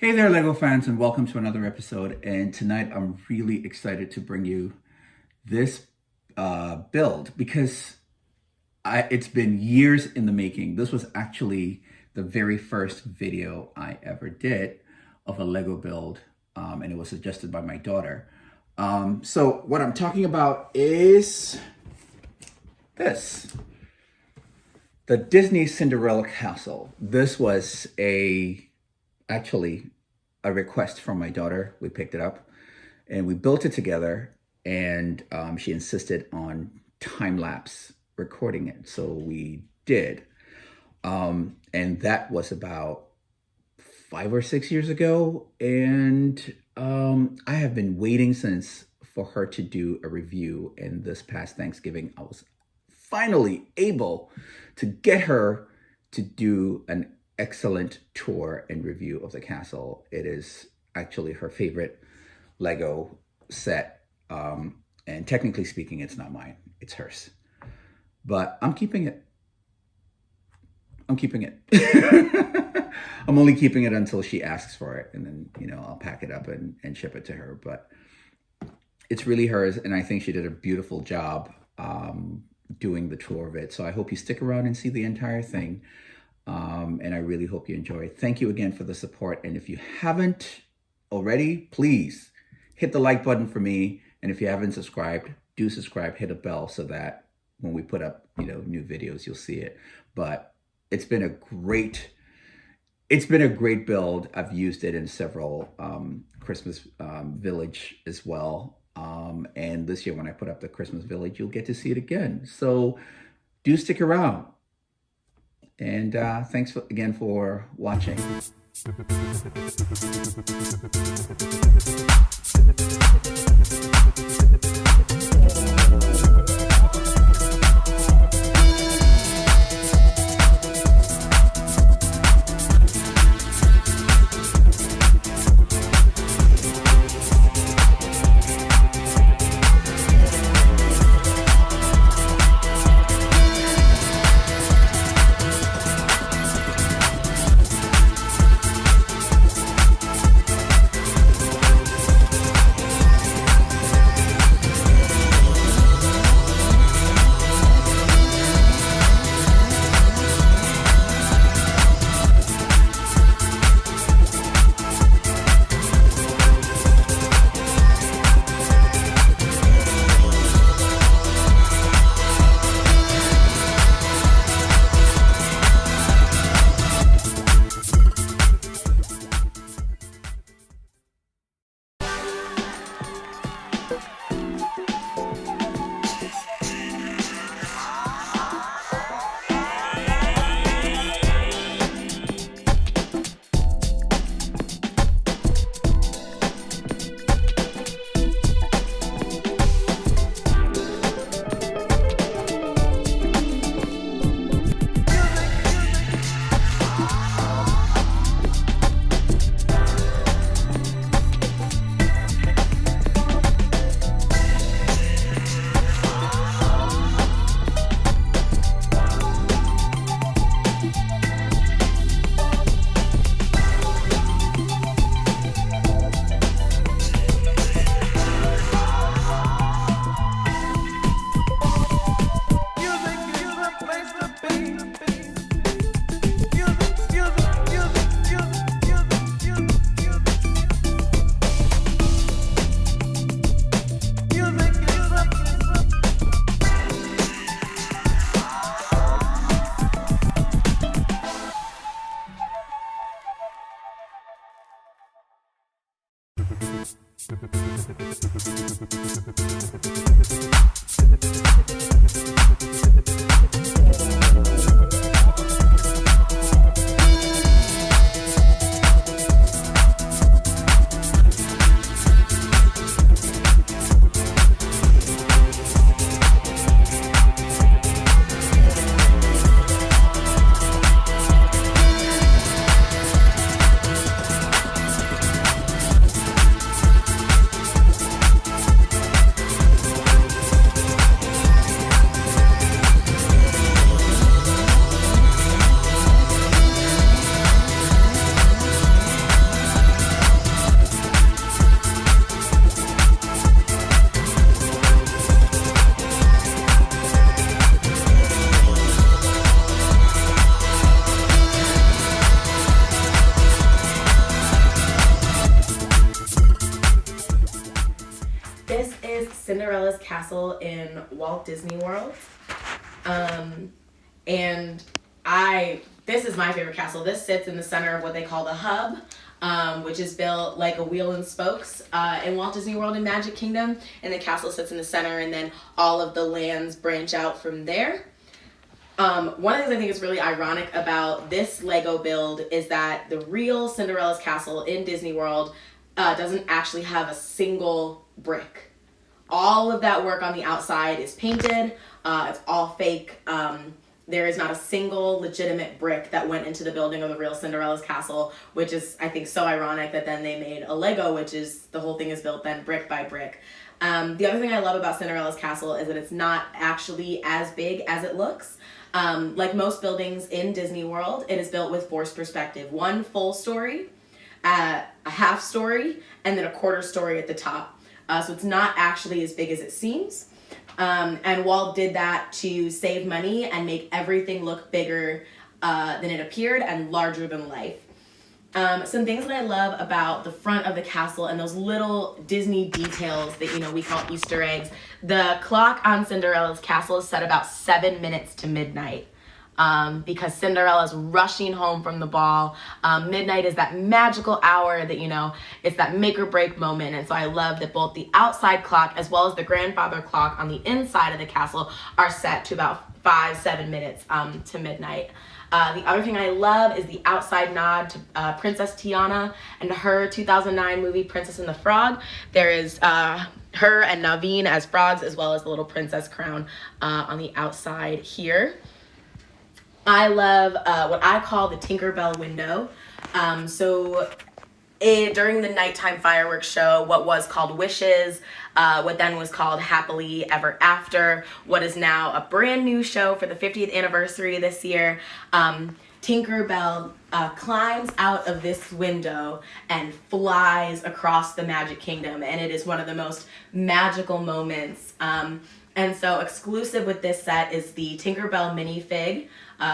Hey there, LEGO fans, and welcome to another episode. And tonight I'm really excited to bring you this build because it's been years in the making. This was actually the very first video I ever did of a LEGO build, and it was suggested by my daughter. So what I'm talking about is this. The Disney Cinderella castle. This was actually a request from my daughter. We picked it up and we built it together, and she insisted on time-lapse recording it. So we did. And that was about 5 or 6 years ago. And I have been waiting since for her to do a review. And this past Thanksgiving, I was finally able to get her to do an excellent tour and review of the castle. It is actually her favorite Lego set. And technically speaking, it's not mine, it's hers. But I'm keeping it. I'm only keeping it until she asks for it. And then, I'll pack it up and ship it to her. But it's really hers. And I think she did a beautiful job doing the tour of it. So I hope you stick around and see the entire thing. And I really hope you enjoy. Thank you again for the support. And if you haven't already, please hit the like button for me. And if you haven't subscribed, do subscribe, hit a bell so that when we put up, new videos, you'll see it. But it's been a great build. I've used it in several Christmas Village as well. And this year when I put up the Christmas Village, you'll get to see it again. So do stick around. And thanks again for watching. Cinderella's castle in Walt Disney World. And this is my favorite castle. This sits in the center of what they call the hub, which is built like a wheel and spokes in Walt Disney World in Magic Kingdom. And the castle sits in the center, and then all of the lands branch out from there. One of the things I think is really ironic about this Lego build is that the real Cinderella's castle in Disney World doesn't actually have a single brick. All of that work on the outside is painted. It's all fake. There is not a single legitimate brick that went into the building of the real Cinderella's castle, which is, I think, so ironic that then they made a Lego, which is, the whole thing is built then brick by brick. The other thing I love about Cinderella's castle is that it's not actually as big as it looks. Like most buildings in Disney World, it is built with forced perspective. One full story, a half story, and then a quarter story at the top. So it's not actually as big as it seems. And Walt did that to save money and make everything look bigger than it appeared and larger than life. Some things that I love about the front of the castle and those little Disney details that, we call Easter eggs. The clock on Cinderella's castle is set about 7 minutes to midnight. Because Cinderella's rushing home from the ball. Midnight is that magical hour that, it's that make or break moment. And so I love that both the outside clock as well as the grandfather clock on the inside of the castle are set to about 5-7 minutes to midnight. The other thing I love is the outside nod to Princess Tiana and her 2009 movie Princess and the Frog. There is her and Naveen as frogs, as well as the little princess crown on the outside here. I love what I call the Tinkerbell Window. During the nighttime fireworks show, what was called Wishes, what then was called Happily Ever After, what is now a brand new show for the 50th anniversary this year, Tinkerbell climbs out of this window and flies across the Magic Kingdom, and it is one of the most magical moments. And so exclusive with this set is the Tinkerbell minifig.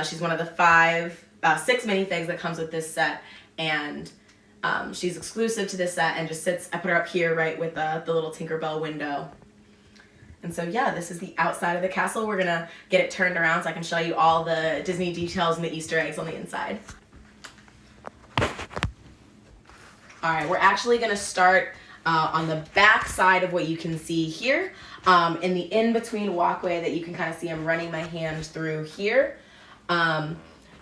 She's one of the 6 minifigs that comes with this set, and she's exclusive to this set and just sits, I put her up here right with the little Tinkerbell window. And so yeah, this is the outside of the castle. We're gonna get it turned around so I can show you all the Disney details and the Easter eggs on the inside. All right, we're actually gonna start on the back side of what you can see here, in the in-between walkway that you can kind of see I'm running my hand through here.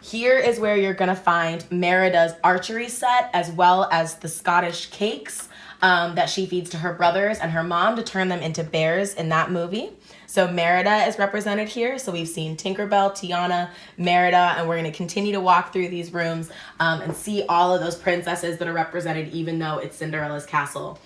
Here is where you're gonna find Merida's archery set, as well as the Scottish cakes that she feeds to her brothers and her mom to turn them into bears in that movie. So Merida is represented here. So we've seen Tinkerbell, Tiana, Merida, and we're gonna continue to walk through these rooms and see all of those princesses that are represented, even though it's Cinderella's castle.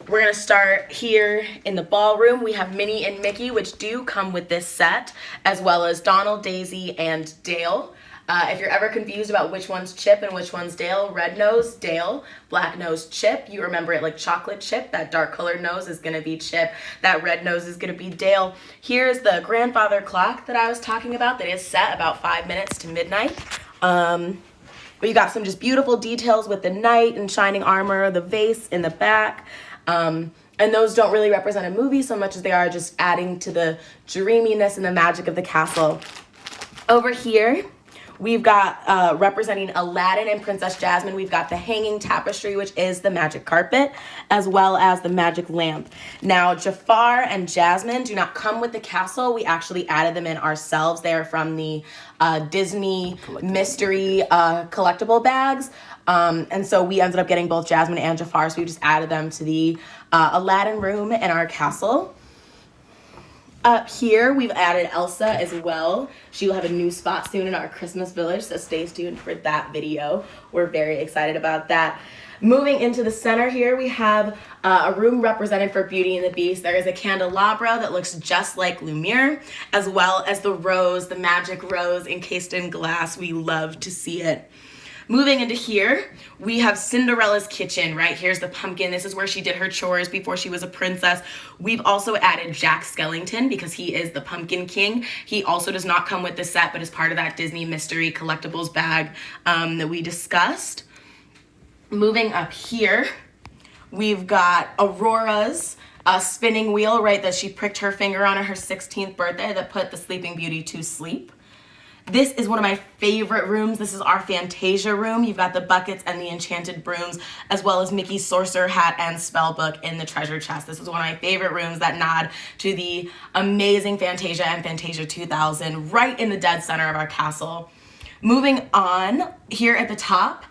We're gonna start here in the ballroom. We have Minnie and Mickey, which do come with this set, as well as Donald, Daisy, and Dale. If you're ever confused about which one's Chip and which one's Dale, red nose, Dale, black nose, Chip. You remember it like chocolate chip. That dark colored nose is gonna be Chip. That red nose is gonna be Dale. Here's the grandfather clock that I was talking about that is set about 5 minutes to midnight. But you got some just beautiful details with the knight and shining armor, the vase in the back. And those don't really represent a movie so much as they are just adding to the dreaminess and the magic of the castle. Over here, we've got representing Aladdin and Princess Jasmine, we've got the hanging tapestry, which is the magic carpet, as well as the magic lamp. Now, Jafar and Jasmine do not come with the castle. We actually added them in ourselves. They are from the Disney mystery collectible bags. And so we ended up getting both Jasmine and Jafar, so we just added them to the Aladdin room in our castle. Up here, we've added Elsa as well. She will have a new spot soon in our Christmas village, so stay tuned for that video. We're very excited about that. Moving into the center here, we have a room represented for Beauty and the Beast. There is a candelabra that looks just like Lumiere, as well as the rose, the magic rose encased in glass. We love to see it. Moving into here, we have Cinderella's kitchen, right? Here's the pumpkin. This is where she did her chores before she was a princess. We've also added Jack Skellington because he is the Pumpkin King. He also does not come with the set, but is part of that Disney mystery collectibles bag that we discussed. Moving up here, we've got Aurora's a spinning wheel, right, that she pricked her finger on her 16th birthday that put the Sleeping Beauty to sleep. This is one of my favorite rooms. This is our Fantasia room. You've got the buckets and the enchanted brooms, as well as Mickey's sorcerer hat and spell book in the treasure chest. This is one of my favorite rooms that nod to the amazing Fantasia and Fantasia 2000, right in the dead center of our castle. Moving on, here at the top,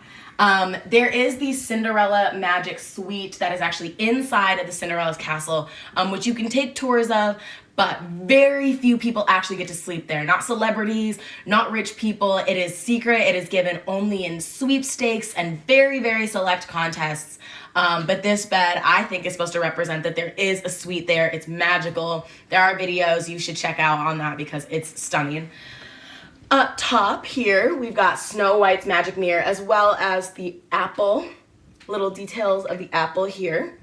there is the Cinderella Magic Suite that is actually inside of the Cinderella's castle, which you can take tours of, but very few people actually get to sleep there. Not celebrities, not rich people. It is secret. It is given only in sweepstakes and very, very select contests. But this bed, I think, is supposed to represent that there is a suite there. It's magical. There are videos you should check out on that because it's stunning. Up top here, we've got Snow White's magic mirror, as well as the apple, little details of the apple here.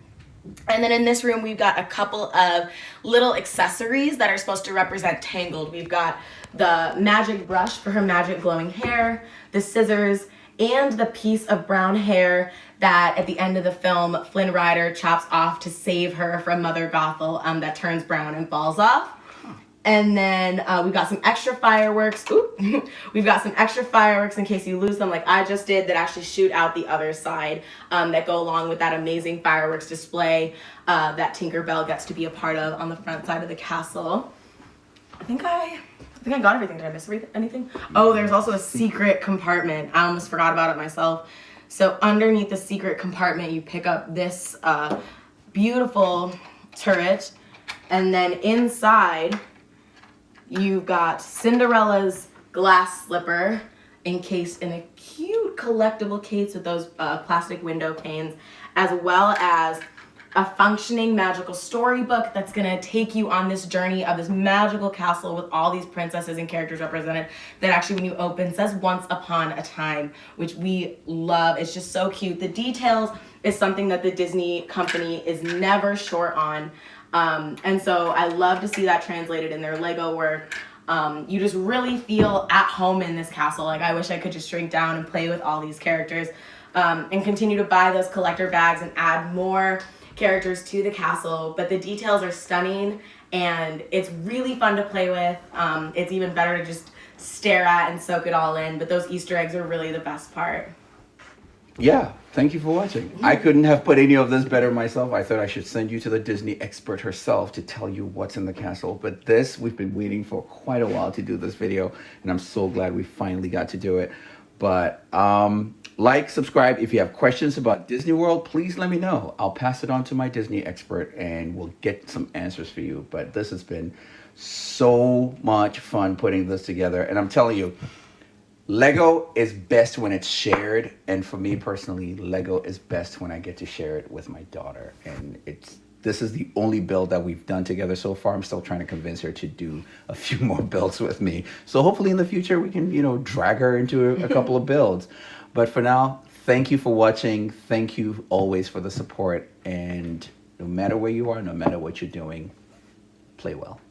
And then in this room, we've got a couple of little accessories that are supposed to represent Tangled. We've got the magic brush for her magic glowing hair, the scissors, and the piece of brown hair that at the end of the film, Flynn Rider chops off to save her from Mother Gothel, that turns brown and falls off. And then we've got some extra fireworks. We've got some extra fireworks in case you lose them like I just did that actually shoot out the other side that go along with that amazing fireworks display that Tinkerbell gets to be a part of on the front side of the castle. I think I got everything. Did I miss anything? Oh, there's also a secret compartment. I almost forgot about it myself. So underneath the secret compartment, you pick up this beautiful turret. And then inside, you've got Cinderella's glass slipper encased in a cute collectible case with those plastic window panes, as well as a functioning magical storybook that's gonna take you on this journey of this magical castle with all these princesses and characters represented that actually when you open says Once Upon a Time, which we love. It's just so cute. The details is something that the Disney company is never short on. And so I love to see that translated in their Lego work. You just really feel at home in this castle. Like I wish I could just shrink down and play with all these characters and continue to buy those collector bags and add more characters to the castle. But the details are stunning and it's really fun to play with. It's even better to just stare at and soak it all in. But those Easter eggs are really the best part. Yeah, thank you for watching. I couldn't have put any of this better myself. I thought I should send you to the Disney expert herself to tell you what's in the castle. But this, we've been waiting for quite a while to do this video, and I'm so glad we finally got to do it. But like, subscribe. If you have questions about Disney World, please let me know. I'll pass it on to my Disney expert, and we'll get some answers for you. But this has been so much fun putting this together, and I'm telling you, Lego is best when it's shared, and for me personally, Lego is best when I get to share it with my daughter. And this is the only build that we've done together so far. I'm still trying to convince her to do a few more builds with me. So hopefully in the future we can, drag her into a couple of builds. But for now, thank you for watching. Thank you always for the support. And no matter where you are, no matter what you're doing, play well.